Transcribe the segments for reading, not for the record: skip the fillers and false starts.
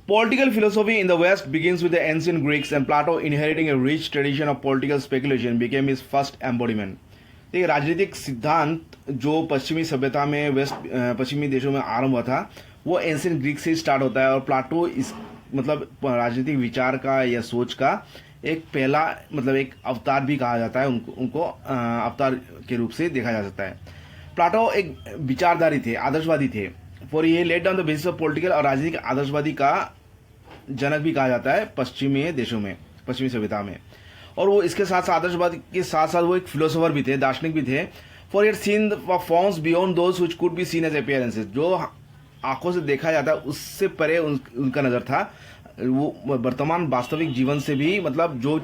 Political philosophy in the West begins with the ancient Greeks, and Plato, inheriting a rich tradition of political speculation, became his first embodiment. देखिए, राजनीतिक सिद्धांत जो पश्चिमी सभ्यता में पश्चिमी देशों में आरंभ हुआ था वो एंशियंट ग्रीक से स्टार्ट होता है, और प्लाटो इस मतलब राजनीतिक विचार का या सोच का एक पहला मतलब एक अवतार भी कहा जाता है। उनको अवतार के रूप से देखा जा सकता है। प्लाटो एक विचारधारी थे, आदर्शवादी थे। For he laid down the basis of political, और राजनीतिक आदर्शवादी का जनक भी कहा जाता है पश्चिमी देशों में, पश्चिमी सभ्यता में। और वो इसके साथ आदर्शवाद के साथ साथ वो एक फिलोसोफर भी थे, दार्शनिक भी थे। For it seen forms beyond those which could be seen as appearances, जो आंखों से देखा जाता है उससे परे उनका नजर था। वो वर्तमान वास्तविक जीवन से भी मतलब जो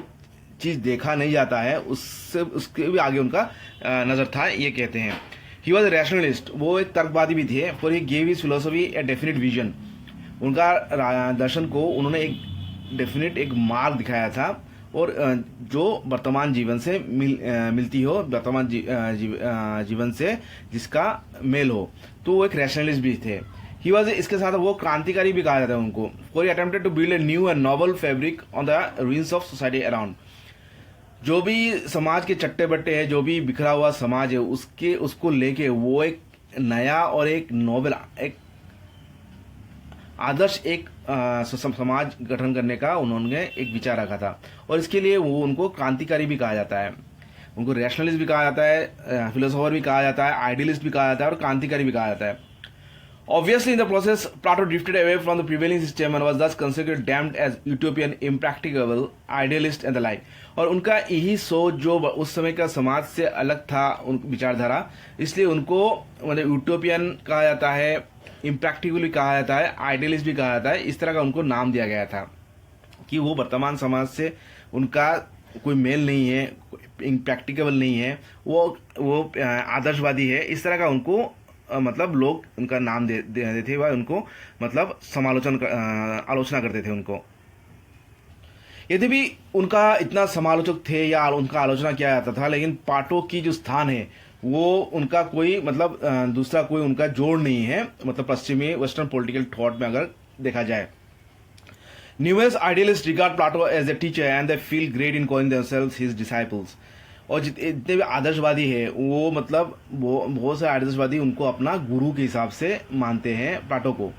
चीज देखा नहीं जाता है उससे उसके भी आगे उनका नजर था, ये कहते हैं। ही वॉज ए रैशनलिस्ट, वो एक तर्कवादी भी थे। For he gave his philosophy a definite vision, उनका दर्शन को उन्होंने एक डेफिनेट एक मार्ग दिखाया था, और जो वर्तमान जीवन से मिलती हो, वर्तमान जीवन से जिसका मेल हो, तो वो एक रैशनलिस्ट भी थे। ही वॉज, इसके साथ वो क्रांतिकारी भी कहा जाता है उनको। For he attempted to build a new and novel fabric on the ruins of society around, जो भी समाज के चट्टे बट्टे है, जो भी बिखरा हुआ समाज है, उसको लेके वो एक नया और एक नोबल, एक आदर्श एक समाज गठन करने का उन्होंने एक विचार रखा था। और इसके लिए वो उनको क्रांतिकारी भी कहा जाता है, उनको रैशनलिस्ट भी कहा जाता है, फिलोसोफर भी कहा जाता है, आइडियलिस्ट भी कहा जाता है, और क्रांतिकारी भी कहा जाता है। Obviously, in the process, Plato drifted away from the prevailing system and was thus considered damned as utopian, impracticable, idealist and the like. और उनका यही सोच जो उस समय का समाज से अलग था, उन विचारधारा, इसलिए उनको मतलब यूटोपियन कहा जाता है, इम्प्रैक्टिकल भी कहा जाता है, आइडियलिस्ट भी कहा जाता है। इस तरह का उनको नाम दिया गया था कि वो वर्तमान समाज से उनका कोई मेल नहीं है, इम्प्रैक्टिकेबल नहीं है, वो आदर्शवादी है। इस तरह का उनको मतलब लोग उनका नाम देते थे, वह उनको मतलब आलोचना करते थे उनको। यदि भी उनका इतना समालोचक थे या उनका आलोचना किया जाता था, लेकिन प्लाटो की जो स्थान है वो उनका कोई मतलब दूसरा कोई उनका जोड़ नहीं है, मतलब पश्चिमी वेस्टर्न पॉलिटिकल थॉट में अगर देखा जाए। Newest idealist regard Plato as a teacher and they feel great in calling themselves his disciples. और जितने भी आदर्शवादी है वो मतलब वो बहुत से आदर्शवादी उनको अपना गुरु के हिसाब से मानते हैं प्लाटो को।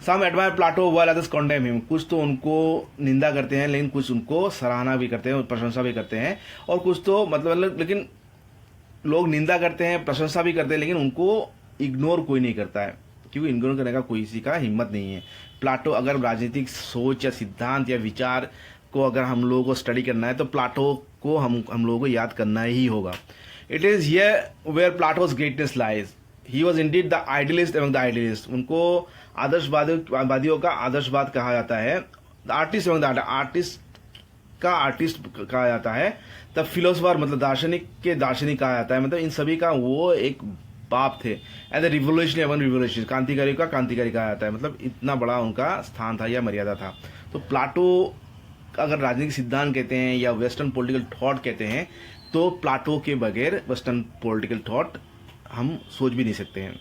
Some admire Plato while others condemn him, कुछ तो उनको निंदा करते हैं, लेकिन कुछ उनको सराहना भी करते हैं, प्रशंसा भी करते हैं। और कुछ तो मतलब लेकिन लोग निंदा करते हैं, प्रशंसा भी करते हैं, लेकिन उनको इग्नोर कोई नहीं करता है, क्योंकि इग्नोर करने का कोई किसी का हिम्मत नहीं है। प्लाटो अगर राजनीतिक सोच या सिद्धांत या विचार को अगर हम लोगों को स्टडी करना है तो प्लाटो को हम लोगों को याद करना ही होगा। It is here where Plato's greatness lies. He was indeed the idealist एवं द आइडियलिस्ट, उनको आदर्शवादियों का आदर्शवाद कहा जाता है। द आर्टिस्ट एवं द आर्टिस्ट का आर्टिस्ट कहा जाता है। द फिलोसफर मतलब दार्शनिक के दार्शनिक कहा जाता है, मतलब इन सभी का वो एक बाप थे। एंड द रिवोल्यूशनरी एवं रिवोल्यूशन, क्रांतिकारी का क्रांतिकारी कहा जाता है, मतलब इतना बड़ा उनका स्थान था या मर्यादा था। तो प्लाटो अगर राजनीतिक सिद्धांत कहते हैं या वेस्टर्न पॉलिटिकल थॉट कहते हैं, तो प्लाटो के बगैर वेस्टर्न पॉलिटिकल थॉट हम सोच भी नहीं सकते हैं।